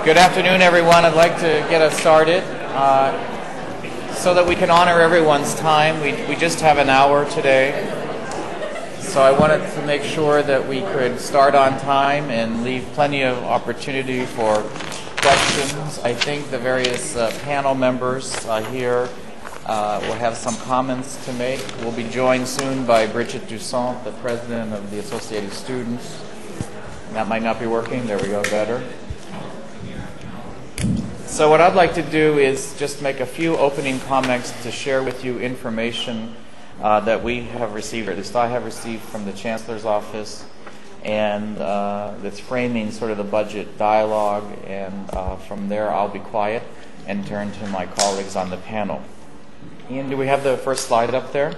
Good afternoon, everyone. I'd like to get us started so that we can honor everyone's time. We just have an hour today, so I wanted to make sure that we could start on time and leave plenty of opportunity for questions. I think the various panel members here will have some comments to make. We'll be joined soon by Bridgette Dussan, the president of the Associated Students. That might not be working. There we go, better. So what I'd like to do is just make a few opening comments to share with you information that we have received, or at least I have received from the Chancellor's Office, and that's framing sort of the budget dialogue, and from there I'll be quiet and turn to my colleagues on the panel. Ian, do we have the first slide up there?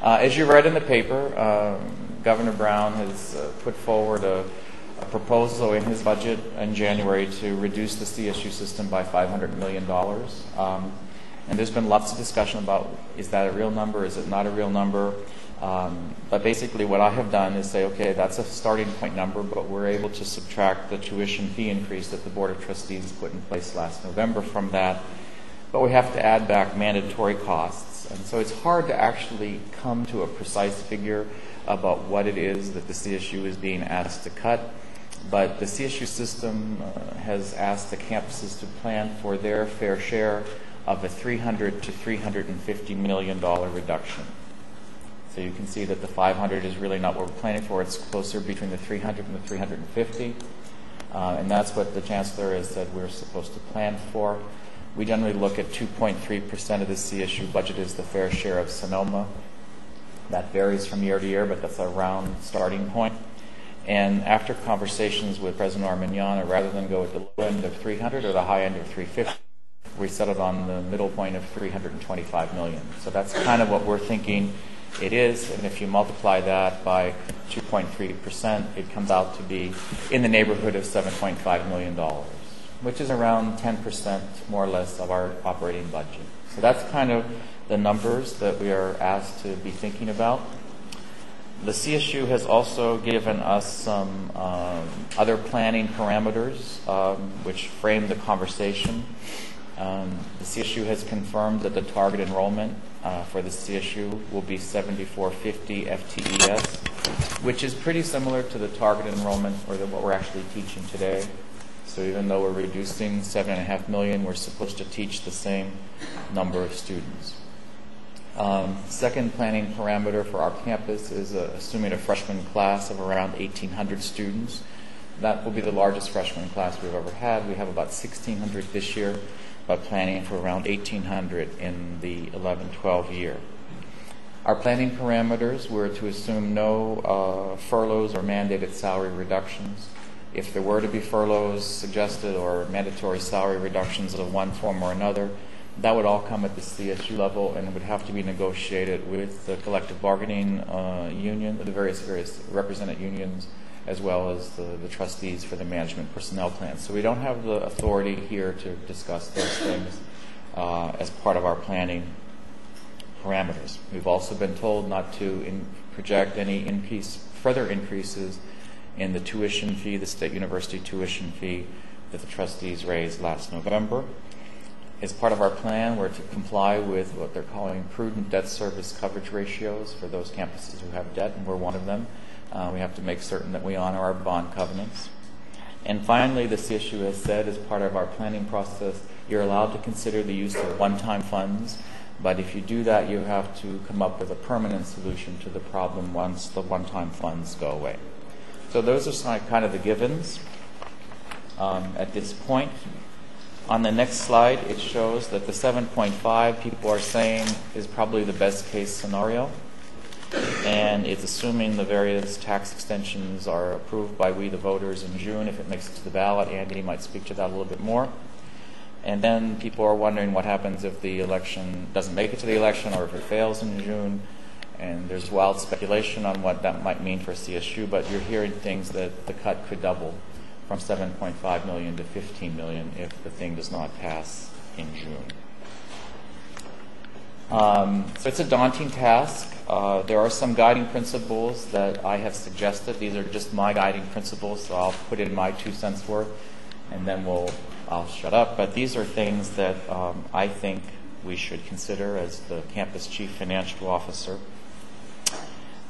As you read in the paper, Governor Brown has put forward a proposal in his budget in January to reduce the CSU system by $500 million. And there's been lots of discussion about, is that a real number, is it not a real number? But basically what I have done is say, okay, that's a starting point number, but we're able to subtract the tuition fee increase that the Board of Trustees put in place last November from that. But we have to add back mandatory costs. And so it's hard to actually come to a precise figure about what it is that the CSU is being asked to cut. But the CSU system has asked the campuses to plan for their fair share of a $300 to $350 million reduction. So you can see that the 500 is really not what we're planning for. It's closer between the 300 and the 350. And that's what the Chancellor has said we're supposed to plan for. We generally look at 2.3% of the CSU budget as the fair share of Sonoma. That varies from year to year, but that's a round starting point. And after conversations with President Armagnan, rather than go at the low end of 300 or the high end of 350, we settled on the middle point of 325 million. So that's kind of what we're thinking it is. And if you multiply that by 2.3%, it comes out to be in the neighborhood of $7.5 million, which is around 10% more or less of our operating budget. So that's kind of the numbers that we are asked to be thinking about. The CSU has also given us some other planning parameters which frame the conversation. The CSU has confirmed that the target enrollment for the CSU will be 7,450 FTES, which is pretty similar to the target enrollment or what we're actually teaching today. So even though we're reducing 7.5 million, we're supposed to teach the same number of students. Second planning parameter for our campus is assuming a freshman class of around 1,800 students. That will be the largest freshman class we've ever had. We have about 1,600 this year, but planning for around 1,800 in the 11-12 year. Our planning parameters were to assume no furloughs or mandated salary reductions. If there were to be furloughs suggested or mandatory salary reductions of one form or another, that would all come at the CSU level, and it would have to be negotiated with the collective bargaining union, the various represented unions, as well as the trustees for the management personnel plan. So we don't have the authority here to discuss those things as part of our planning parameters. We've also been told not to project any further increases in the tuition fee, the state university tuition fee that the trustees raised last November. As part of our plan, we're to comply with what they're calling prudent debt service coverage ratios for those campuses who have debt, and we're one of them. We have to make certain that we honor our bond covenants. And finally, the CSU has said as part of our planning process, you're allowed to consider the use of one-time funds, but if you do that, you have to come up with a permanent solution to the problem once the one-time funds go away. So those are kind of the givens at this point. On the next slide, it shows that the 7.5 people are saying is probably the best case scenario. And it's assuming the various tax extensions are approved by we, the voters, in June. If it makes it to the ballot, Andy might speak to that a little bit more. And then people are wondering what happens if the election doesn't make it to the election or if it fails in June. And there's wild speculation on what that might mean for CSU, but you're hearing things that the cut could double from 7.5 million to 15 million if the thing does not pass in June. So it's a daunting task. There are some guiding principles that I have suggested. These are just my guiding principles, so I'll put in my 2 cents worth. and then I'll shut up. But these are things that I think we should consider as the campus chief financial officer.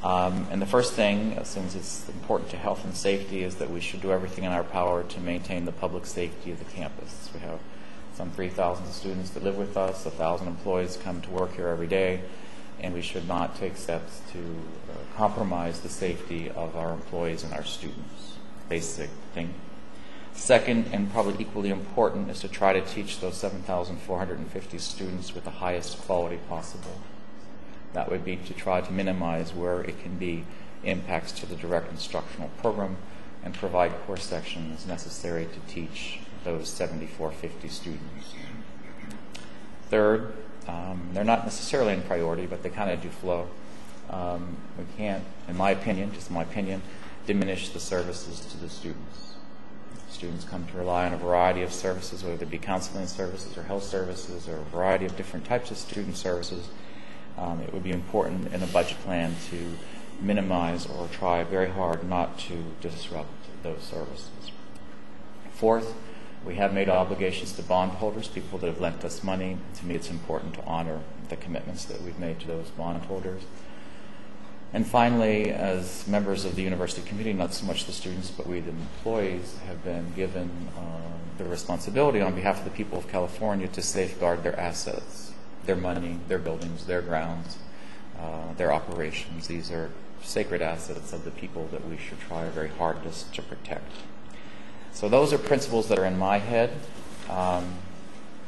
And the first thing, since it's important to health and safety, is that we should do everything in our power to maintain the public safety of the campus. We have some 3,000 students that live with us, 1,000 employees come to work here every day, and we should not take steps to compromise the safety of our employees and our students. Basic thing. Second, and probably equally important, is to try to teach those 7,450 students with the highest quality possible. That would be to try to minimize where it can be impacts to the direct instructional program and provide course sections necessary to teach those 7,450 students. Third, they're not necessarily in priority, but they kind of do flow. We can't, in my opinion, just my opinion, diminish the services to the students. Students come to rely on a variety of services, whether it be counseling services or health services or a variety of different types of student services. It would be important in a budget plan to minimize or try very hard not to disrupt those services. Fourth, we have made obligations to bondholders, people that have lent us money. To me, it's important to honor the commitments that we've made to those bondholders. And finally, as members of the university community, not so much the students, but we, the employees, have been given the responsibility on behalf of the people of California to safeguard their assets, their money, their buildings, their grounds, their operations. These are sacred assets of the people that we should try our very hardest to protect. So those are principles that are in my head.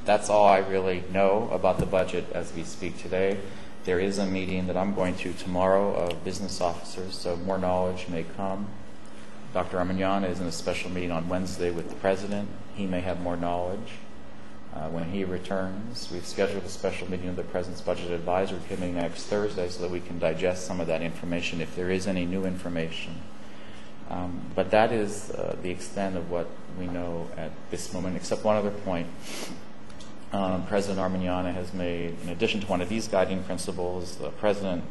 That's all I really know about the budget as we speak today. There is a meeting that I'm going to tomorrow of business officers, so more knowledge may come. Dr. Armignana is in a special meeting on Wednesday with the president. He may have more knowledge. When he returns, we've scheduled a special meeting of the President's Budget Advisory Committee next Thursday so that we can digest some of that information if there is any new information. But that is the extent of what we know at this moment, except one other point. President Armignana has made, in addition to one of these guiding principles, the President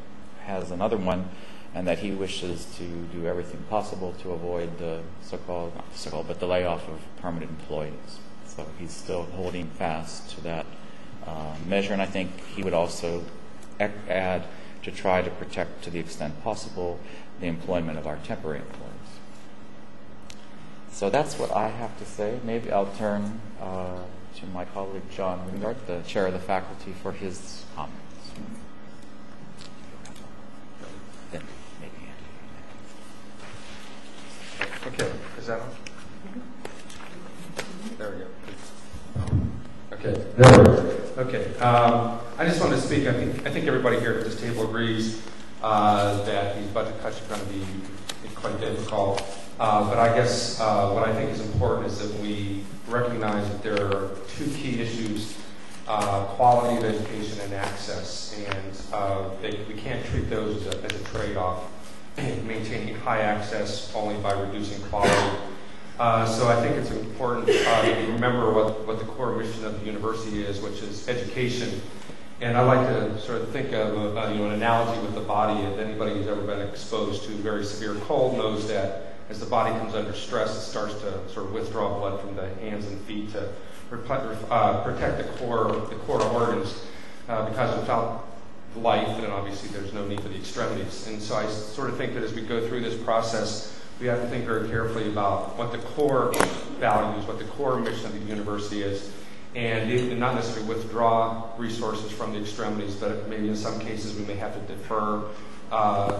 has another one, and that he wishes to do everything possible to avoid the but the layoff of permanent employees. So he's still holding fast to that measure, and I think he would also add to try to protect, to the extent possible, the employment of our temporary employees. So that's what I have to say. Maybe I'll turn to my colleague John Wingard, the chair of the faculty, for his comments. Then maybe. Okay, is that on? There we go. Okay. Okay. I just wanted to speak. I think everybody here at this table agrees that these budget cuts are going to be quite difficult. But I guess what I think is important is that we recognize that there are two key issues: quality of education and access. And we can't treat those as a trade-off. Maintaining high access only by reducing quality. So I think it's important to remember what the core mission of the university is, which is education. And I like to sort of think of an analogy with the body. If anybody who's ever been exposed to very severe cold knows that as the body comes under stress, it starts to sort of withdraw blood from the hands and feet to protect the core organs, because without life, then obviously there's no need for the extremities. And so I sort of think that as we go through this process, we have to think very carefully about what the core values, what the core mission of the university is, and not necessarily withdraw resources from the extremities, but maybe in some cases we may have to defer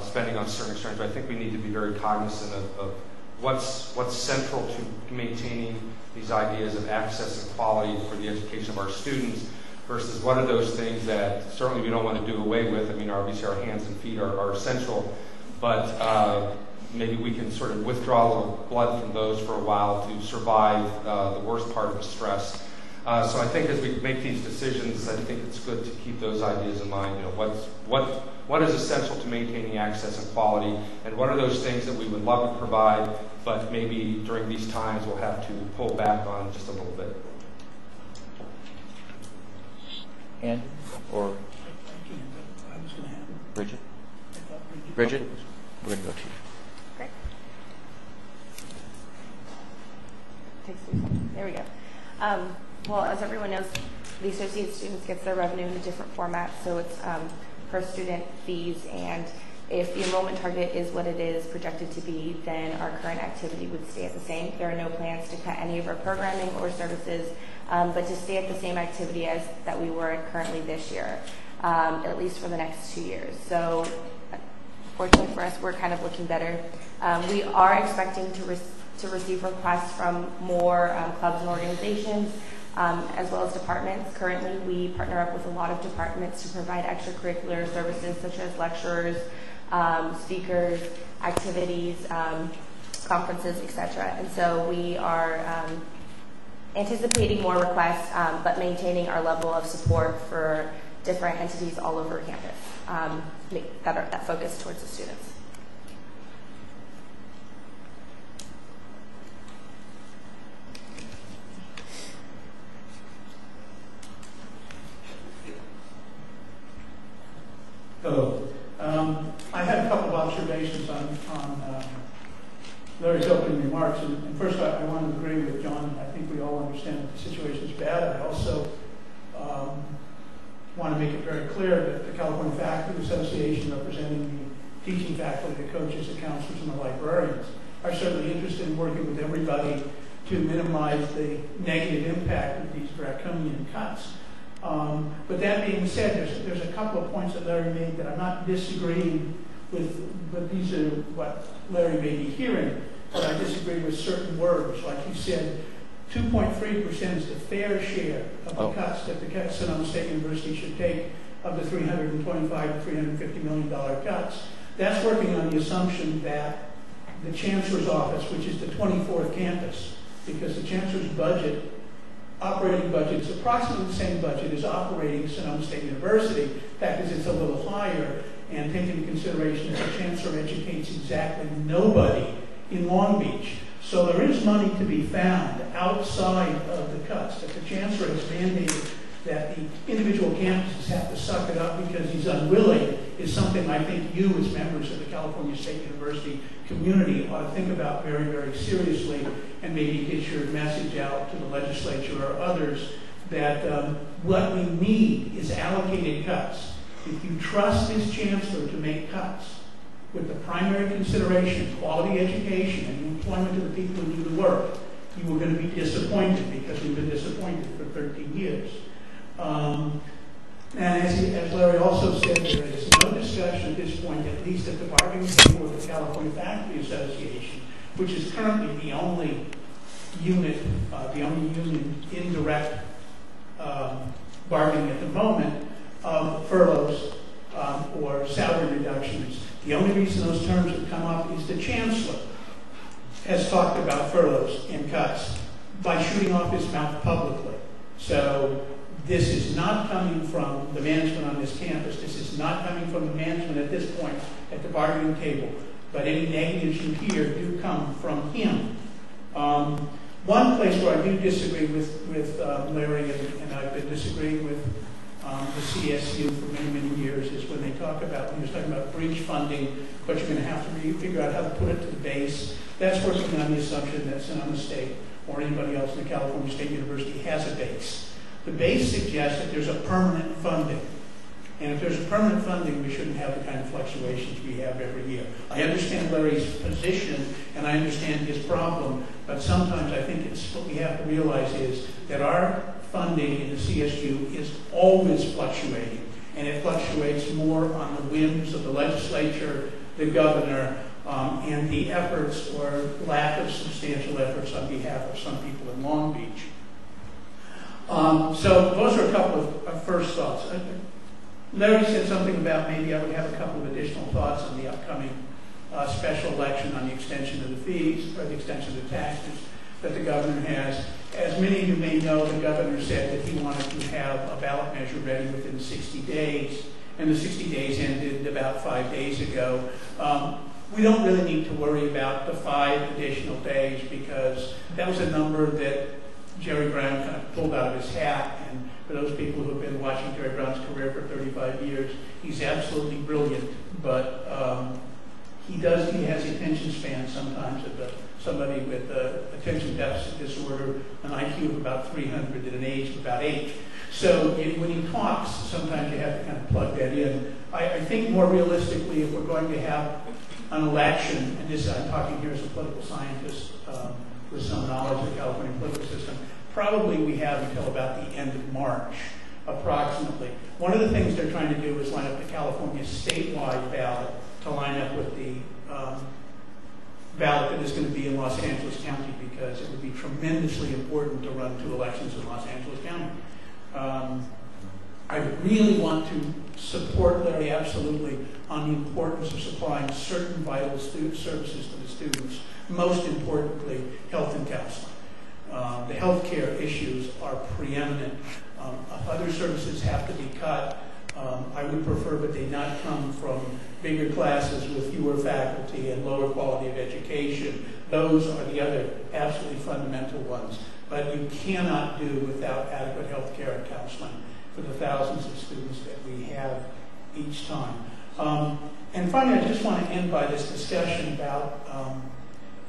spending on certain extremities. But I think we need to be very cognizant of what's central to maintaining these ideas of access and quality for the education of our students versus what are those things that certainly we don't want to do away with. I mean, obviously our hands and feet are essential, but maybe we can sort of withdraw a little blood from those for a while to survive the worst part of the stress. So I think as we make these decisions, I think it's good to keep those ideas in mind. You know, what is essential to maintaining access and quality, and what are those things that we would love to provide, but maybe during these times we'll have to pull back on just a little bit. And or Bridgette? Bridgette? We're going to go to you. Great. takes 3 seconds. There we go. Well, as everyone knows, the associate students gets their revenue in a different format, so it's per student fees, and if the enrollment target is what it is projected to be, then our current activity would stay at the same. There are no plans to cut any of our programming or services, but to stay at the same activity as that we were at currently this year, at least for the next 2 years. So fortunately for us, we're kind of looking better. We are expecting to receive requests from more clubs and organizations, as well as departments. Currently, we partner up with a lot of departments to provide extracurricular services such as lecturers, speakers, activities, conferences, etc. And so we are anticipating more requests, but maintaining our level of support for different entities all over campus that focus towards the students. Hello. I had a couple of observations on Larry's opening remarks. And first, I want to agree with John. I think we all understand that the situation is bad. I also want to make it very clear that the California Faculty Association, representing the teaching faculty, the coaches, the counselors, and the librarians, are certainly interested in working with everybody to minimize the negative impact of these draconian cuts. But that being said, there's a couple of points that Larry made that I'm not disagreeing with, but these are what Larry may be hearing, but I disagree with certain words. Like he said, 2.3% is the fair share of the cuts that the Sonoma State University should take of the $325 to $350 million cuts. That's working on the assumption that the Chancellor's office, which is the 24th campus, because the Chancellor's budget, operating budget, is approximately the same budget as operating Sonoma State University. In fact, it's a little higher, and take into consideration that the Chancellor educates exactly nobody in Long Beach. So there is money to be found outside of the cuts, that the Chancellor has mandated that the individual campuses have to suck it up because he's unwilling, is something I think you as members of the California State University community ought to think about very, very seriously, and maybe get your message out to the legislature or others that what we need is allocated cuts. If you trust this Chancellor to make cuts with the primary consideration, quality education and employment of the people who do the work, you are going to be disappointed, because we've been disappointed for 13 years. And as Larry also said, there is no discussion at this point, at least at the bargaining table of the California Faculty Association, which is currently the only unit, the only union in direct bargaining at the moment, of furloughs or salary reductions. The only reason those terms have come up is the Chancellor has talked about furloughs and cuts by shooting off his mouth publicly. So this is not coming from the management on this campus. This is not coming from the management at this point at the bargaining table. But any negatives you hear do come from him. One place where I do disagree with Larry, and I've been disagreeing with the CSU for many, many years, is when they talk about, when you're talking about bridge funding, but you're going to have to figure out how to put it to the base. That's working on the assumption that Sonoma State or anybody else in the California State University has a base. The base suggests that there's a permanent funding. And if there's a permanent funding, we shouldn't have the kind of fluctuations we have every year. I understand Larry's position, and I understand his problem, but sometimes I think it's what we have to realize is that our funding in the CSU is always fluctuating, and it fluctuates more on the whims of the legislature, the governor, and the efforts or lack of substantial efforts on behalf of some people in Long Beach. So those are a couple of first thoughts. Larry said something about maybe I would have a couple of additional thoughts on the upcoming special election on the extension of the fees, or the extension of the taxes that the governor has. As many of you may know, the governor said that he wanted to have a ballot measure ready within 60 days, and the 60 days ended about 5 days ago. We don't really need to worry about the 5 additional days, because that was a number that Jerry Brown kind of pulled out of his hat. And for those people who have been watching Jerry Brown's career for 35 years, he's absolutely brilliant, but he has the attention span sometimes of a somebody with attention deficit disorder, an IQ of about 300 at an age of about 8. So when he talks, sometimes you have to kind of plug that in. I think more realistically, if we're going to have an election, and this I'm talking here as a political scientist with some knowledge of the California political system, probably we have until about the end of March, approximately. One of the things they're trying to do is line up the California statewide ballot to line up with the ballot that is going to be in Los Angeles County, because it would be tremendously important to run 2 elections in Los Angeles County. I really want to support Larry absolutely on the importance of supplying certain vital services to the students, most importantly, health and counseling. The healthcare issues are preeminent. Other services have to be cut. I would prefer that they not come from bigger classes with fewer faculty and lower quality of education. Those are the other absolutely fundamental ones. But you cannot do without adequate health care and counseling for the thousands of students that we have each time. And finally, I just want to end by this discussion about,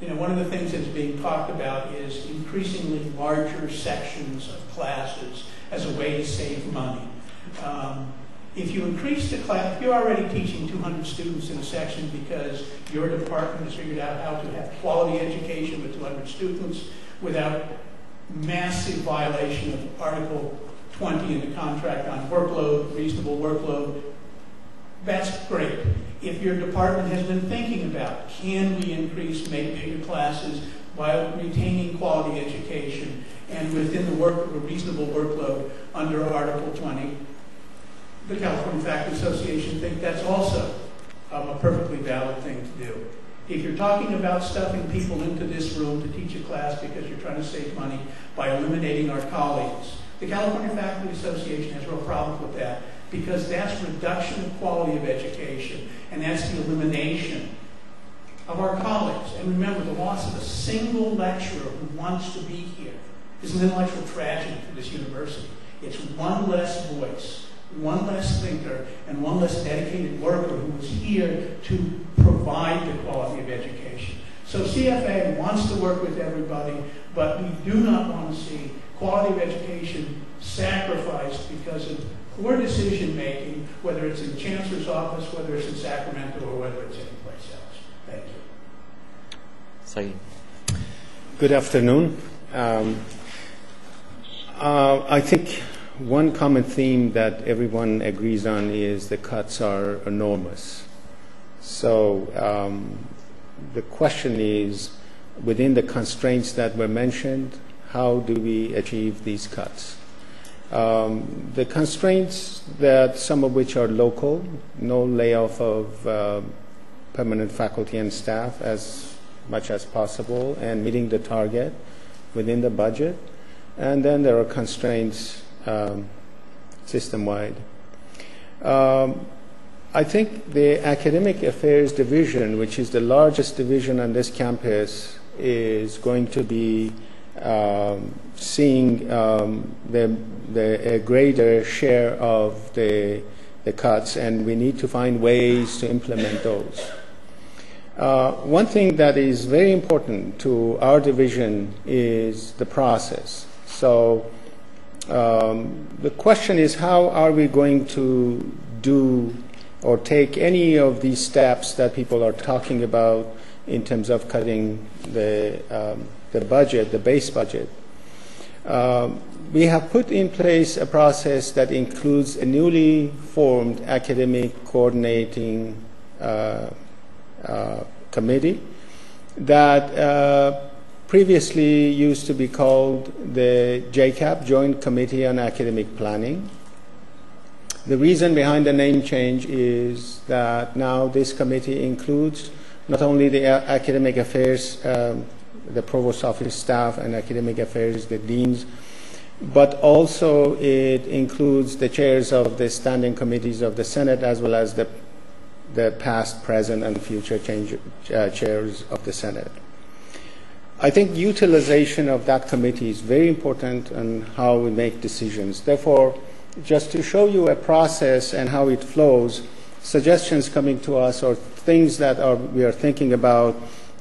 one of the things that's being talked about is increasingly larger sections of classes as a way to save money. If you increase the class, if you're already teaching 200 students in a section because your department has figured out how to have quality education with 200 students without massive violation of Article 20 in the contract on workload, reasonable workload, that's great. If your department has been thinking about, can we increase, make bigger classes while retaining quality education and within the reasonable workload under Article 20, the California Faculty Association think that's also a perfectly valid thing to do. If you're talking about stuffing people into this room to teach a class because you're trying to save money by eliminating our colleagues, the California Faculty Association has real problems with that, because that's reduction of quality of education, and that's the elimination of our colleagues. And remember, the loss of a single lecturer who wants to be here is an intellectual tragedy for this university. It's one less voice, one less thinker, and one less dedicated worker who was here to provide the quality of education. So CFA wants to work with everybody, but we do not want to see quality of education sacrificed because of poor decision making, whether it's in the Chancellor's office, whether it's in Sacramento, or whether it's anyplace else. Thank you. Saeid. Good afternoon. I think one common theme that everyone agrees on is the cuts are enormous. So the question is, within the constraints that were mentioned, how do we achieve these cuts? The constraints, that some of which are local, no layoff of permanent faculty and staff as much as possible, and meeting the target within the budget. And then there are constraints system-wide. I think the Academic Affairs Division, which is the largest division on this campus, is going to be seeing a greater share of the cuts, and we need to find ways to implement those. One thing that is very important to our division is the process. So the question is, how are we going to do or take any of these steps that people are talking about in terms of cutting the budget, the base budget? We have put in place a process that includes a newly formed academic coordinating committee that previously used to be called the JCAP, Joint Committee on Academic Planning. The reason behind the name change is that now this committee includes not only the academic affairs, the provost office staff and academic affairs, the deans, but also it includes the chairs of the standing committees of the Senate, as well as the past, present, and future chairs of the Senate. I think utilization of that committee is very important in how we make decisions. Therefore, just to show you a process and how it flows, suggestions coming to us or things that we are thinking about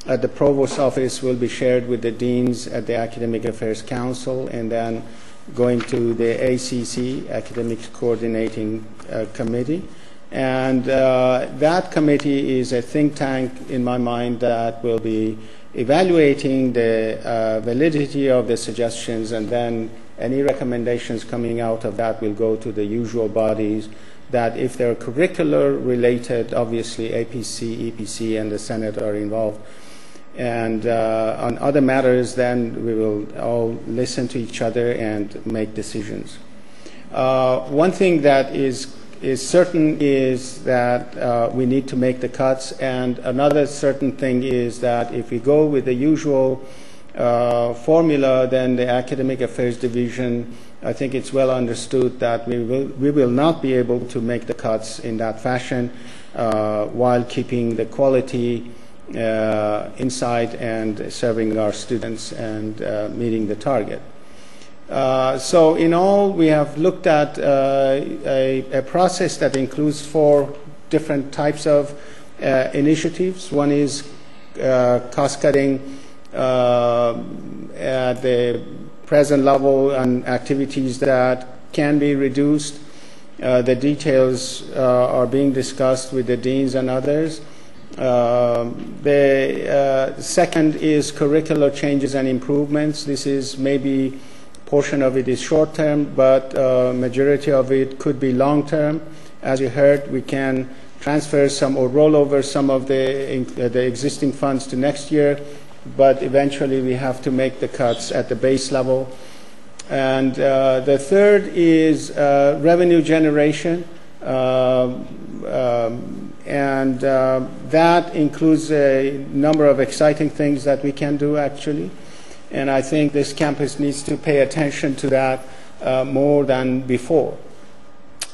at the Provost office will be shared with the deans at the Academic Affairs Council, and then going to the ACC, Academic Coordinating Committee. And that committee is a think tank, in my mind, that will be evaluating the validity of the suggestions, and then any recommendations coming out of that will go to the usual bodies, that if they're curricular related, obviously APC, EPC, and the Senate are involved. And on other matters, then we will all listen to each other and make decisions. One thing that is certain is that we need to make the cuts, and another certain thing is that if we go with the usual formula, then the Academic Affairs Division, I think it's well understood that we will not be able to make the cuts in that fashion while keeping the quality inside and serving our students and meeting the target. So in all, we have looked at a process that includes 4 different types of initiatives. One is cost cutting at the present level and activities that can be reduced. The details are being discussed with the deans and others. The second is curricular changes and improvements. This is maybe portion of it is short term, but majority of it could be long term. As you heard, we can transfer some or roll over some of the existing funds to next year, but eventually we have to make the cuts at the base level. And the third is revenue generation, and that includes a number of exciting things that we can do actually. And I think this campus needs to pay attention to that more than before.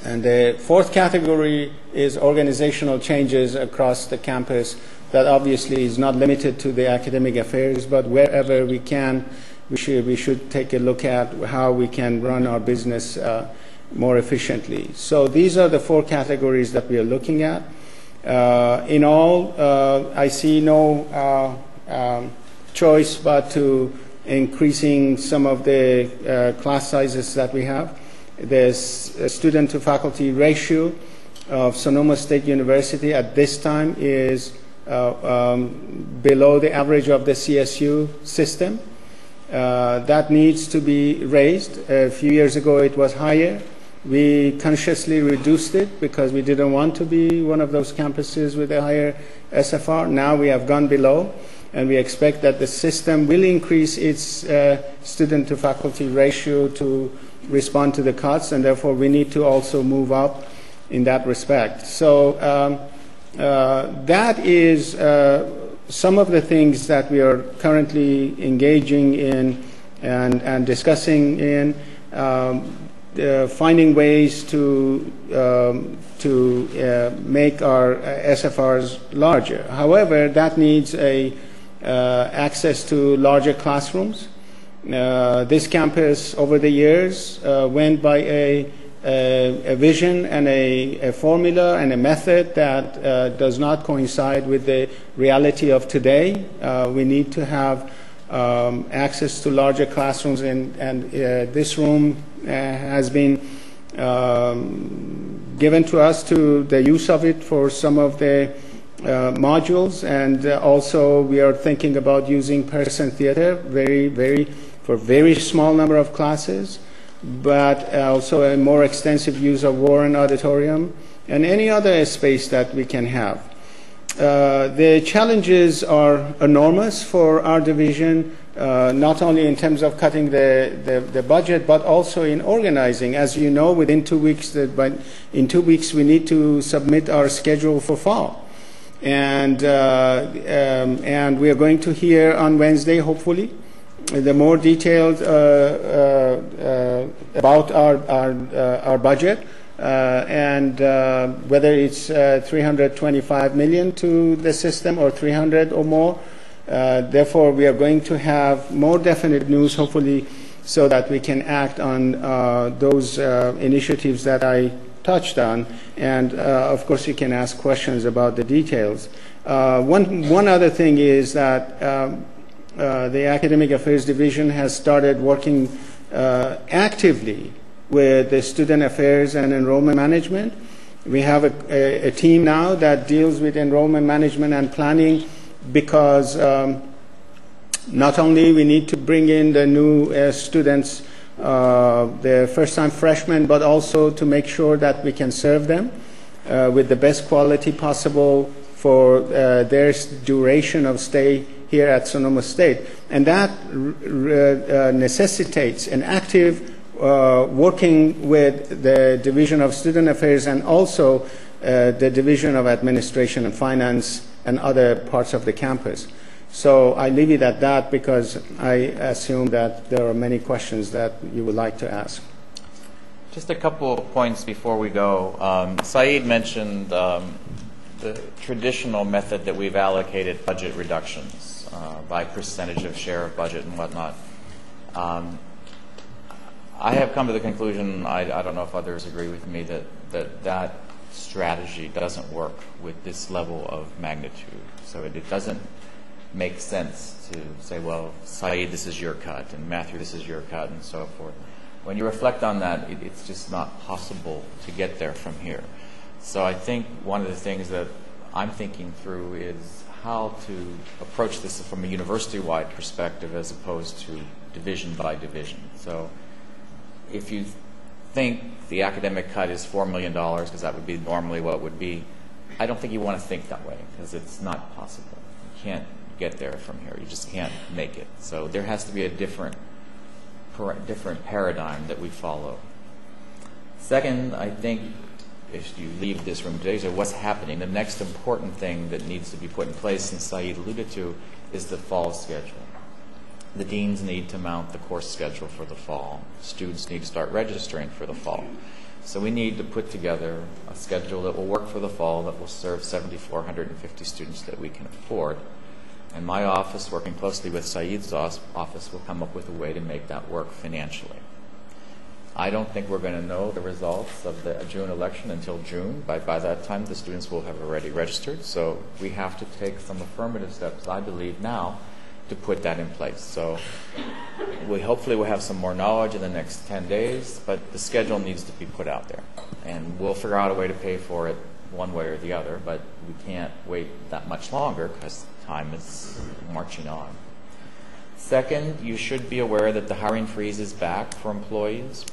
And the fourth category is organizational changes across the campus that obviously is not limited to the academic affairs, but wherever we can, we should take a look at how we can run our business more efficiently. So these are the 4 categories that we are looking at. In all, I see no choice but to increasing some of the class sizes that we have. The student to faculty ratio of Sonoma State University at this time is below the average of the CSU system. That needs to be raised. A few years ago it was higher. We consciously reduced it because we didn't want to be one of those campuses with a higher SFR. Now we have gone below, and we expect that the system will increase its student to faculty ratio to respond to the cuts, and therefore we need to also move up in that respect. So that is some of the things that we are currently engaging in and discussing in, finding ways to make our SFRs larger. However, that needs access to larger classrooms. This campus over the years went by a vision and a formula and a method that does not coincide with the reality of today. We need to have access to larger classrooms, and this room has been given to us to the use of it for some of the modules, and also we are thinking about using person theater for very small number of classes, but also a more extensive use of Warren Auditorium and any other space that we can have. The challenges are enormous for our division, not only in terms of cutting the budget, but also in organizing. As you know, within 2 weeks, in 2 weeks we need to submit our schedule for fall. And we are going to hear on Wednesday, hopefully, the more detailed about our budget and whether it's 325 million to the system or 300 or more. Therefore, we are going to have more definite news, hopefully, so that we can act on those initiatives that I touched on. And of course, you can ask questions about the details. One other thing is that the Academic Affairs Division has started working actively with the Student Affairs and Enrollment Management. We have a team now that deals with enrollment management and planning, because not only we need to bring in the new students, the first-time freshmen, but also to make sure that we can serve them with the best quality possible for their duration of stay here at Sonoma State. And that necessitates an active working with the Division of Student Affairs and also the Division of Administration and Finance and other parts of the campus. So I leave it at that, because I assume that there are many questions that you would like to ask. Just a couple of points before we go. Saeid mentioned the traditional method that we've allocated budget reductions by percentage of share of budget and whatnot. I have come to the conclusion, I don't know if others agree with me, that strategy doesn't work with this level of magnitude. So it doesn't make sense to say, well, Saeid, this is your cut, and Matthew, this is your cut, and so forth. When you reflect on that, it's just not possible to get there from here. So I think one of the things that I'm thinking through is how to approach this from a university-wide perspective as opposed to division by division. So if you think the academic cut is $4 million, because that would be normally what it would be, I don't think you want to think that way, because it's not possible. You can't get there from here. You just can't make it. So there has to be a different paradigm that we follow. Second, I think if you leave this room today, so what's happening? The next important thing that needs to be put in place, and Saeid alluded to, is the fall schedule. The deans need to mount the course schedule for the fall. Students need to start registering for the fall. So we need to put together a schedule that will work for the fall, that will serve 7,450 students that we can afford. And my office, working closely with Saeid's office, will come up with a way to make that work financially. I don't think we're going to know the results of the June election until June. By that time, the students will have already registered. So we have to take some affirmative steps, I believe, now to put that in place. So we hopefully will have some more knowledge in the next 10 days, but the schedule needs to be put out there. And we'll figure out a way to pay for it one way or the other, but we can't wait that much longer because time is marching on. Second, you should be aware that the hiring freeze is back for employees.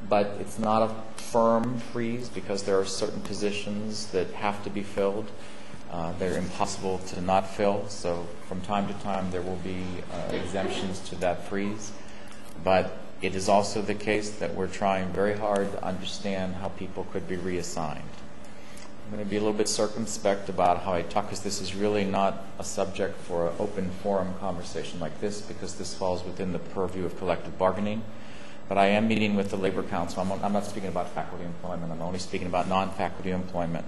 But it's not a firm freeze because there are certain positions that have to be filled. They're impossible to not fill, so from time to time there will be exemptions to that freeze. But it is also the case that we're trying very hard to understand how people could be reassigned. I'm going to be a little bit circumspect about how I talk, because this is really not a subject for an open forum conversation like this, because this falls within the purview of collective bargaining. But I am meeting with the Labor Council. I'm not speaking about faculty employment. I'm only speaking about non-faculty employment.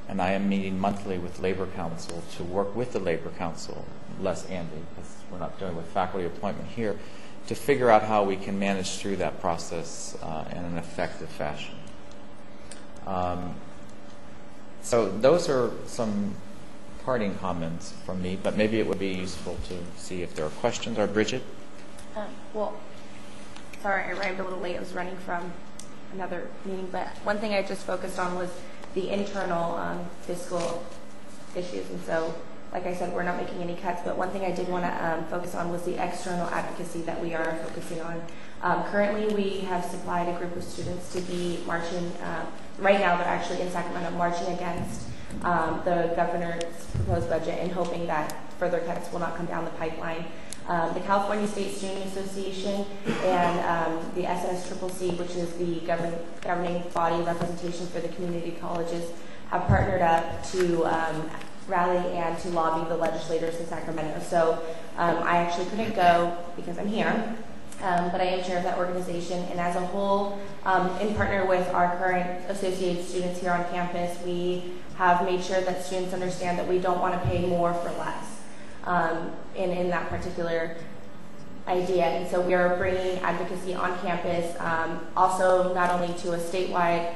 And I am meeting monthly with Labor Council to work with the Labor Council, less Andy, because we're not dealing with faculty appointment here, to figure out how we can manage through that process in an effective fashion. So those are some parting comments from me, but maybe it would be useful to see if there are questions. Or Bridgette? Well, sorry, I arrived a little late. I was running from another meeting, but one thing I just focused on was the internal fiscal issues. And so, like I said, we're not making any cuts, but one thing I did want to focus on was the external advocacy that we are focusing on. Currently, we have supplied a group of students to be marching. Right now, they're actually in Sacramento marching against the governor's proposed budget and hoping that further cuts will not come down the pipeline. The California State Student Association and the SSCCC, which is the governing body representation for the community colleges, have partnered up to rally and to lobby the legislators in Sacramento. So I actually couldn't go because I'm here, but I am chair of that organization. And as a whole, in partner with our current associated students here on campus, we have made sure that students understand that we don't want to pay more for less. In that particular idea. And so we are bringing advocacy on campus, also not only to a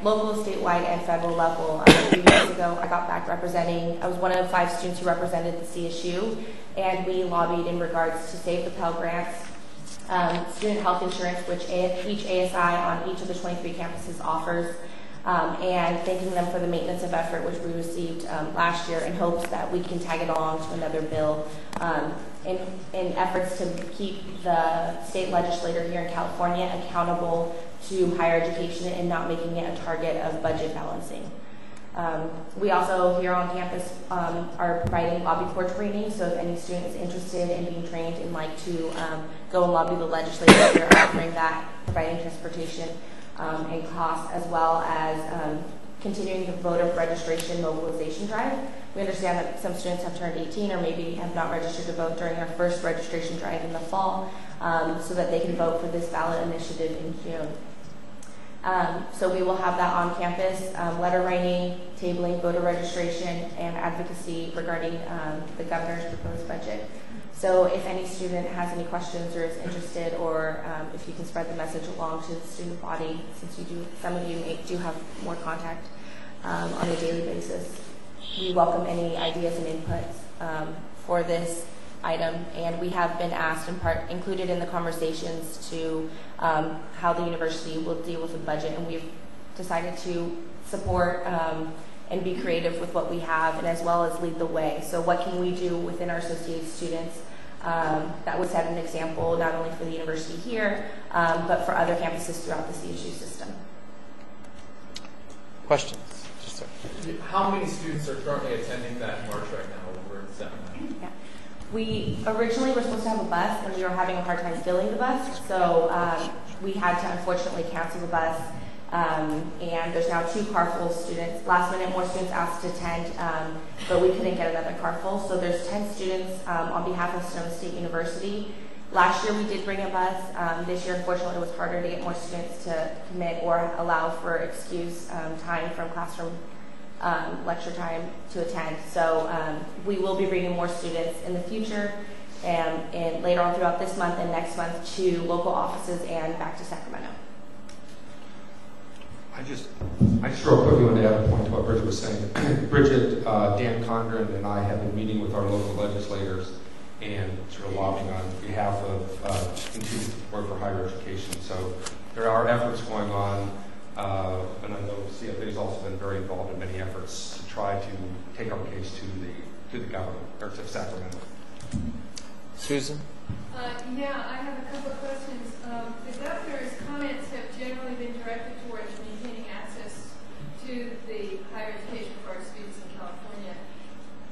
local, statewide, and federal level. A few years ago, I got back I was one of 5 students who represented the CSU, and we lobbied in regards to Save the Pell Grants, student health insurance, which each ASI on each of the 23 campuses offers, and thanking them for the maintenance of effort which we received last year, in hopes that we can tag it along to another bill in efforts to keep the state legislator here in California accountable to higher education and not making it a target of budget balancing. We also here on campus are providing lobby board training, so if any student is interested in being trained and like to go and lobby the legislature, we are offering that, providing transportation and costs, as well as continuing the voter registration mobilization drive. We understand that some students have turned 18 or maybe have not registered to vote during our first registration drive in the fall, so that they can vote for this ballot initiative in June. So we will have that on campus, letter writing, tabling, voter registration, and advocacy regarding the governor's proposed budget. So if any student has any questions or is interested, or if you can spread the message along to the student body, since some of you do have more contact on a daily basis. We welcome any ideas and inputs for this item, and we have been asked, in part included in the conversations, to how the university will deal with the budget, and we've decided to support and be creative with what we have, and as well as lead the way. So what can we do within our associated students that would set an example not only for the university here, but for other campuses throughout the CSU system. Questions? How many students are currently attending that march right now over in Sacramento? Yeah. We originally were supposed to have a bus, and we were having a hard time filling the bus, so we had to unfortunately cancel the bus, and there's now 2 car full students. Last minute, more students asked to attend, but we couldn't get another car full, so there's 10 students on behalf of Sonoma State University. Last year we did bring a bus. This year, unfortunately, it was harder to get more students to commit or allow for excuse time from classroom lecture time to attend. So we will be bringing more students in the future and later on throughout this month and next month to local offices and back to Sacramento. I just real quickly want to add a point to what Bridget was saying. Bridget, Dan Condren, and I have been meeting with our local legislators and sort of lobbying on behalf of continued support for higher education. So there are efforts going on, and I know CFA has also been very involved in many efforts to try to take our case to the government, or to Sacramento. Susan? Yeah, I have a couple of questions. The governor's comments have generally been directed towards maintaining access to the higher education for our students in California,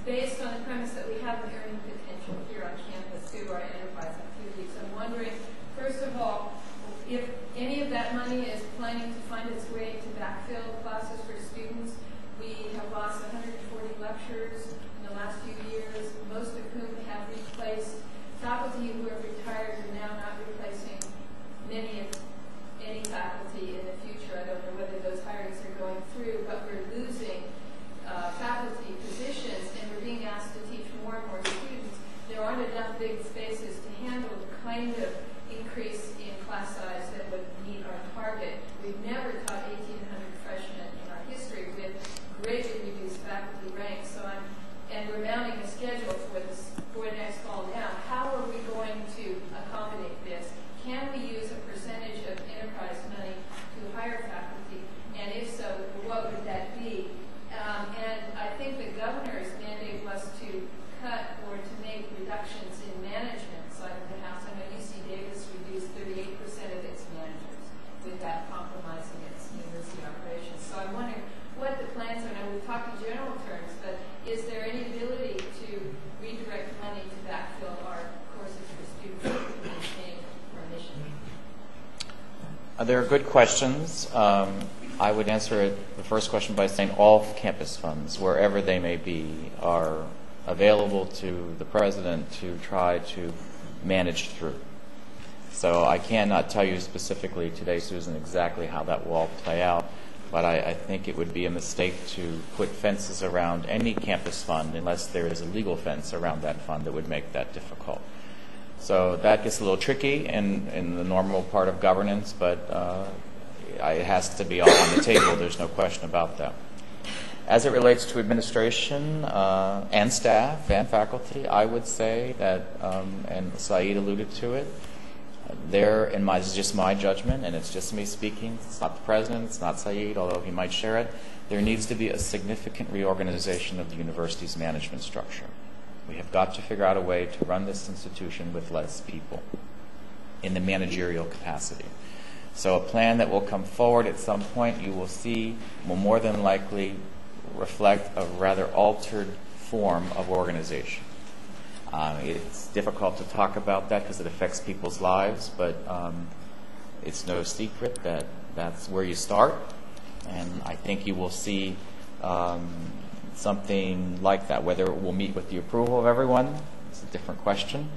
based on the premise that we have an earning potential here on campus through our enterprise activities. I'm wondering, first of all, if any of that money is planning to find its way to backfill classes for students. We have lost 140 lecturers in the last few years, most of whom have replaced faculty who have retired and now not replacing any faculty in the future. I don't know whether those hirings are going through, but we're losing faculty positions, and we're being asked to teach more and more students. There aren't enough big spaces to handle the kind of increase in class size that would meet our target. We've never taught 1,800 freshmen in our history with greatly reduced faculty ranks. And we're mounting a schedule for next fall now. How are we going to accommodate this? Can we use a percentage of enterprise money to hire faculty? And if so, what would that be? And I think the governor's mandate was to cut or to make reductions in management side of the house. I know UC Davis reduced 38% of its managers without compromising its university operations. So I'm wondering what the plans are. Now, we've talked in general terms, but is there any ability to redirect money to backfill our courses for students who maintain our mission? There are good questions. I would answer the first question by saying all campus funds, wherever they may be, are available to the president to try to manage through. So I cannot tell you specifically today, Susan, exactly how that will all play out, but I think it would be a mistake to put fences around any campus fund unless there is a legal fence around that fund that would make that difficult. So that gets a little tricky in the normal part of governance, but it has to be all on the table. There's no question about that. As it relates to administration and staff and faculty, I would say that, and Saeid alluded to it, this is just my judgment, and it's just me speaking. It's not the president, it's not Saeid, although he might share it. There needs to be a significant reorganization of the university's management structure. We have got to figure out a way to run this institution with less people in the managerial capacity. So a plan that will come forward at some point, you will see, will more than likely reflect a rather altered form of organization. It's difficult to talk about that because it affects people's lives, but it's no secret that that's where you start, and I think you will see something like that. Whether it will meet with the approval of everyone is a different question,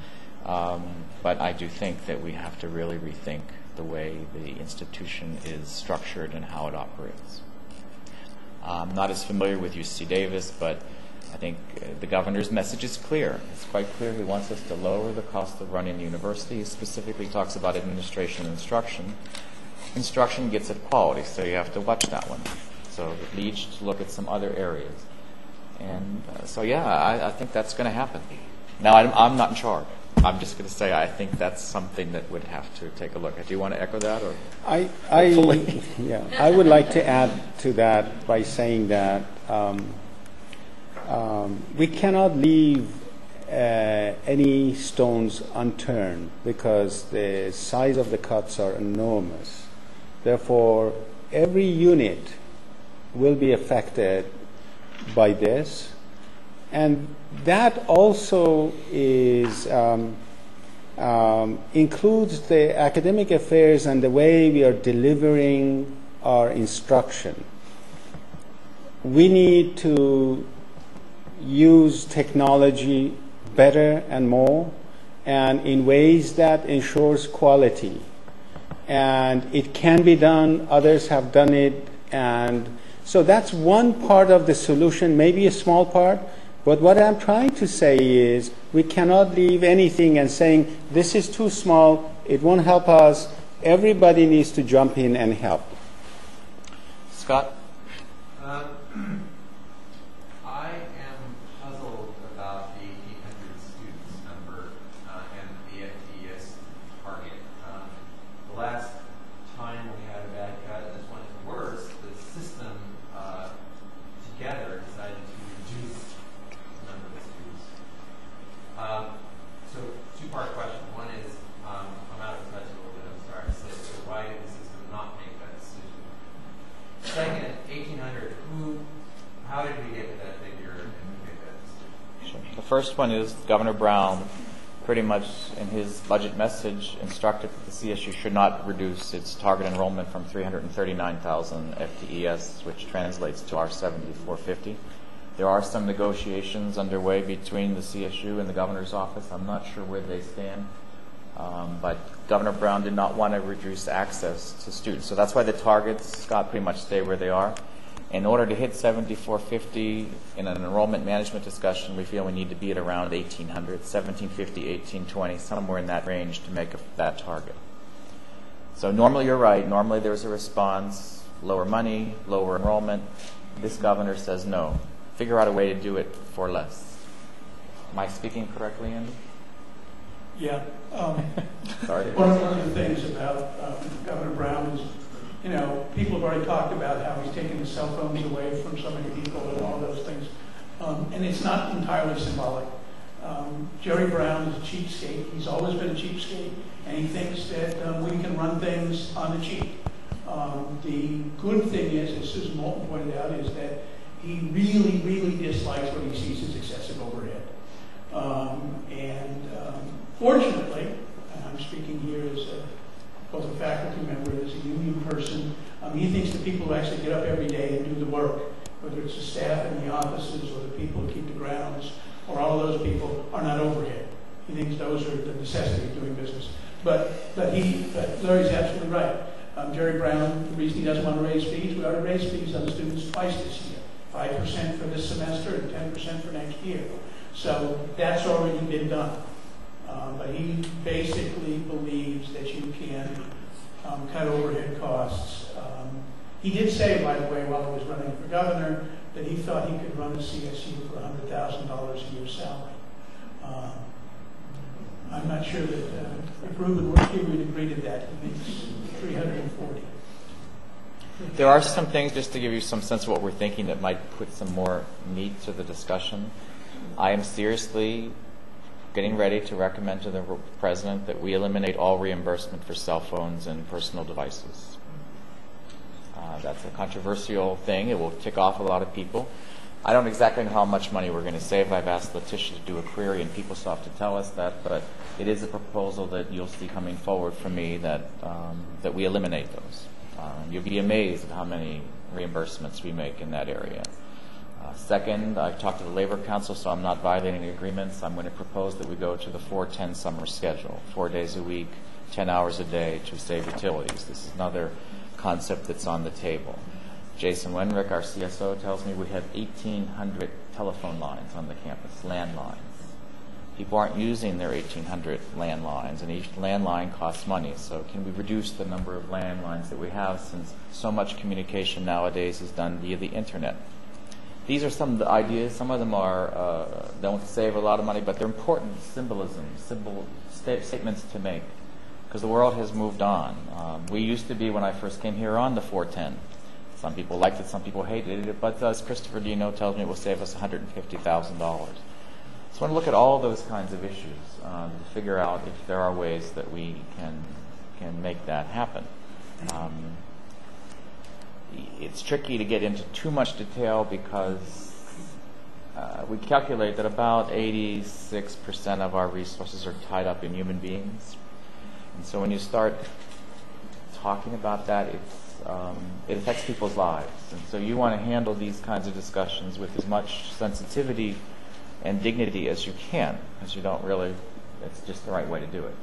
but I do think that we have to really rethink the way the institution is structured and how it operates. I'm not as familiar with UC Davis, but I think the governor's message is clear. It's quite clear he wants us to lower the cost of running the university. He specifically talks about administration and instruction. Instruction gets at quality, so you have to watch that one. So it leads to look at some other areas. And so, yeah, I think that's going to happen. Now, I'm not in charge. I'm just going to say I think that's something that would have to take a look at. Do you want to echo that? Or I would like to add to that by saying that we cannot leave any stones unturned because the size of the cuts are enormous. Therefore, every unit will be affected by this, and that also is includes the academic affairs and the way we are delivering our instruction. We need to use technology better and more, and in ways that ensures quality. And it can be done, others have done it, and so that's one part of the solution, maybe a small part, but what I'm trying to say is we cannot leave anything and saying this is too small, it won't help us. Everybody needs to jump in and help. Scott? I am puzzled about the 800 students number and the FTES target. The last time we had a bad cut, and this one is worse, the system together decided to reduce the number of students. So two-part question. One is, I'm out of touch a little bit, I'm sorry to say, so why did the system not make that decision? Second, 1,800, how did we get to that figure and who made that decision? Sure. The first one is Governor Brown pretty much in his budget message instructed that the CSU should not reduce its target enrollment from 339,000 FTES, which translates to our 7,450. There are some negotiations underway between the CSU and the governor's office. I'm not sure where they stand, but Governor Brown did not want to reduce access to students. So that's why the targets, Scott, pretty much stay where they are. In order to hit 7,450 in an enrollment management discussion, we feel we need to be at around 1,800, 1,750, 1,820, somewhere in that range to make that target. So normally you're right. Normally there's a response, lower money, lower enrollment. This governor says no. Figure out a way to do it for less. Am I speaking correctly, Andy? Yeah. Sorry. One of the things about Governor Brown is, you know, people have already talked about how he's taken the cell phones away from so many people and all those things. And it's not entirely symbolic. Jerry Brown is a cheapskate. He's always been a cheapskate, and he thinks that we can run things on the cheap. The good thing is, as Susan Moulton pointed out, is that he really, really dislikes what he sees as excessive overhead. Fortunately, and I'm speaking here as both a faculty member and as a union person, he thinks the people who actually get up every day and do the work, whether it's the staff in the offices or the people who keep the grounds or all of those people, are not overhead. He thinks those are the necessity of doing business. But Larry's absolutely right. Jerry Brown, the reason he doesn't want to raise fees, we already raised fees on the students twice this year. 5% for this semester and 10% for next year. So that's already been done. But he basically believes that you can cut overhead costs. He did say, by the way, while he was running for governor, that he thought he could run a CSU for $100,000 a year salary. I'm not sure that if Ruben were here, we'd agree to that. He thinks 340. There are some things, just to give you some sense of what we're thinking, that might put some more meat to the discussion. I am seriously getting ready to recommend to the President that we eliminate all reimbursement for cell phones and personal devices. That's a controversial thing. It will tick off a lot of people. I don't exactly know how much money we're going to save. I've asked Letitia to do a query in PeopleSoft to tell us that, but it is a proposal that you'll see coming forward from me that we eliminate those. You'll be amazed at how many reimbursements we make in that area. Second, I've talked to the Labor Council, so I'm not violating the agreements. I'm going to propose that we go to the 4-10 summer schedule, 4 days a week, 10 hours a day to save utilities. This is another concept that's on the table. Jason Wenrick, our CSO, tells me we have 1,800 telephone lines on the campus, landlines. People aren't using their 1,800 landlines, and each landline costs money. So can we reduce the number of landlines that we have, since so much communication nowadays is done via the internet? These are some of the ideas. Some of them are don't save a lot of money, but they're important statements to make, because the world has moved on. We used to be, when I first came here, on the 410. Some people liked it, some people hated it, but as Christopher Dino tells me, it will save us $150,000. So I want to look at all those kinds of issues to figure out if there are ways that we can make that happen. It's tricky to get into too much detail because we calculate that about 86% of our resources are tied up in human beings. And so when you start talking about that, it affects people's lives. And so you want to handle these kinds of discussions with as much sensitivity and dignity as you can, because you don't really, it's just the right way to do it.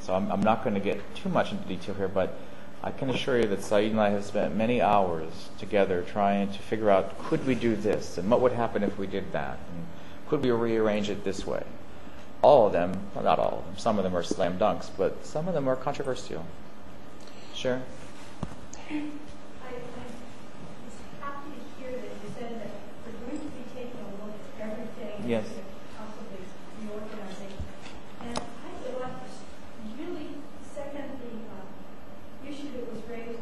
So I'm not going to get too much into detail here, but I can assure you that Saeid and I have spent many hours together trying to figure out, could we do this, and what would happen if we did that, and could we rearrange it this way? All of them, well, not all of them, some of them are slam dunks, but some of them are controversial. Sharon? I was happy to hear that you said that we're going to be taking a look at everything. Yes. Possibly reorganizing. And I would like to really second the issue that was raised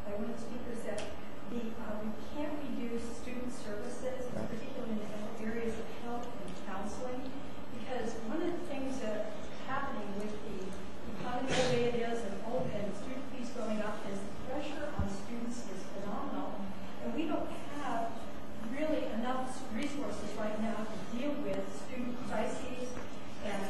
by one of the speakers, that we can't reduce student services, particularly in the areas of health and counseling, because one of the things that's happening with the economy the way it is and student fees going up is the pressure on students is phenomenal, and we don't have really enough resources right now to deal with student crises. And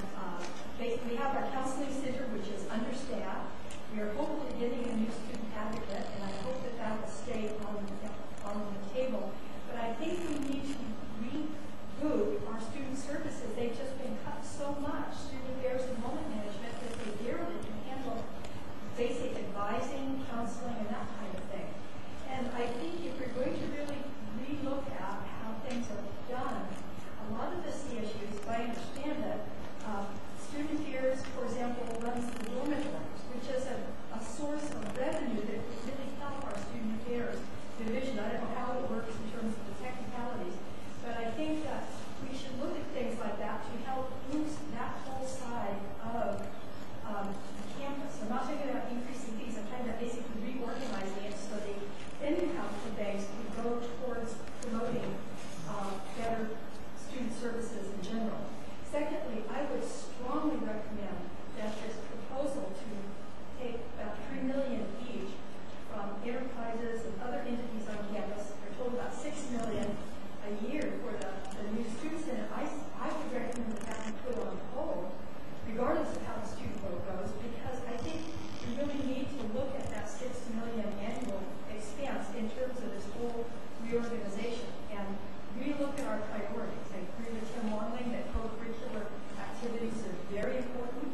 we have our counseling center, which is understaffed. We are hopefully getting a new student advocate, and I hope that that will stay on the table. But I think we need to reboot our student services. They've just been cut so much, student affairs and enrollment management, that they barely can handle basic advising, counseling, and that kind of thing. And I think if we're going to really relook at how things are done, a lot of the CSUs, I understand that student affairs, for example, runs the dormitories, which is a source of revenue that would really help our student affairs division. I don't know how it works in terms of the technicalities, but I think that we should look at things like that to help boost that whole side of the campus. I'm not talking about increasing fees. I'm talking about basically reorganizing it so the income for things can go towards promoting better student services in general. Secondly, I would strongly recommend that this proposal to take about $3 million each from enterprises and other entities on campus, they're told about $6 million a year for the new student center. I would recommend that that be put on hold, regardless of how the student vote goes, because I think we really need to look at that $6 million annual expense in terms of this whole reorganization and relook at our priorities. I agree with Tim Wongling that co-curricular activities are very important.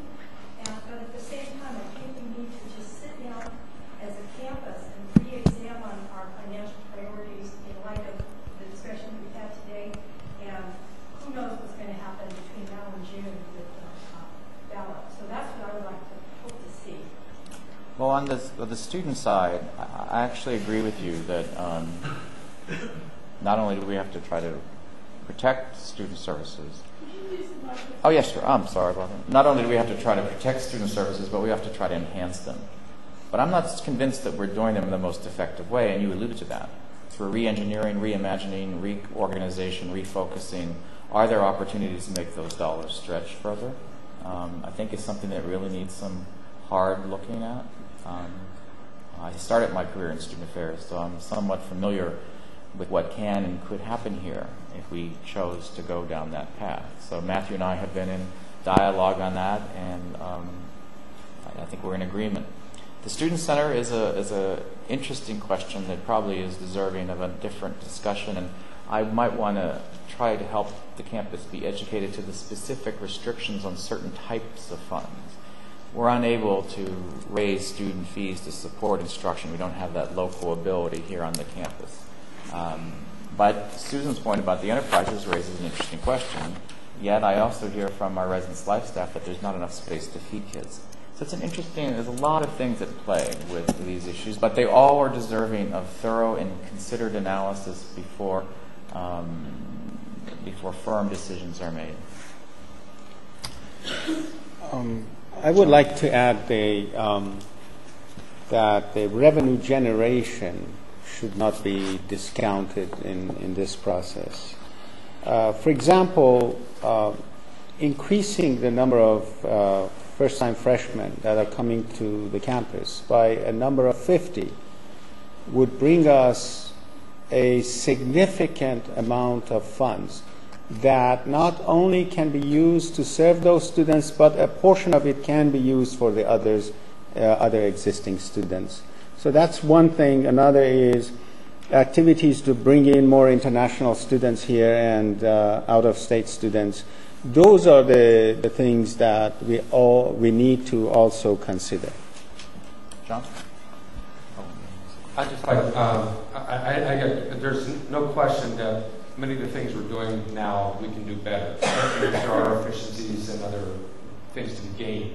Well, on the student side, I actually agree with you that not only do we have to try to protect student services. Oh, yes, sure. I'm sorry about that. Not only do we have to try to protect student services, but we have to try to enhance them. But I'm not convinced that we're doing them in the most effective way, and you alluded to that. Through re-engineering, reimagining, reorganization, refocusing, are there opportunities to make those dollars stretch further? I think it's something that really needs some hard looking at. I started my career in student affairs, so I'm somewhat familiar with what can and could happen here if we chose to go down that path. So Matthew and I have been in dialogue on that, and I think we're in agreement. The Student Center is a interesting question that probably is deserving of a different discussion, and I might want to try to help the campus be educated to the specific restrictions on certain types of funds. We're unable to raise student fees to support instruction. We don't have that local ability here on the campus. But Susan's point about the enterprises raises an interesting question. Yet I also hear from our residence life staff that there's not enough space to feed kids. So it's an interesting, there's a lot of things at play with these issues, but they all are deserving of thorough and considered analysis before firm decisions are made. I would like to add that the revenue generation should not be discounted in this process. For example, increasing the number of first-time freshmen that are coming to the campus by a number of 50 would bring us a significant amount of funds that not only can be used to serve those students, but a portion of it can be used for the other existing students. So that's one thing. Another is activities to bring in more international students here and out-of-state students. Those are the things that we need to also consider. John? I just like, there's no question that many of the things we're doing now we can do better. There are efficiencies and other things to be gained.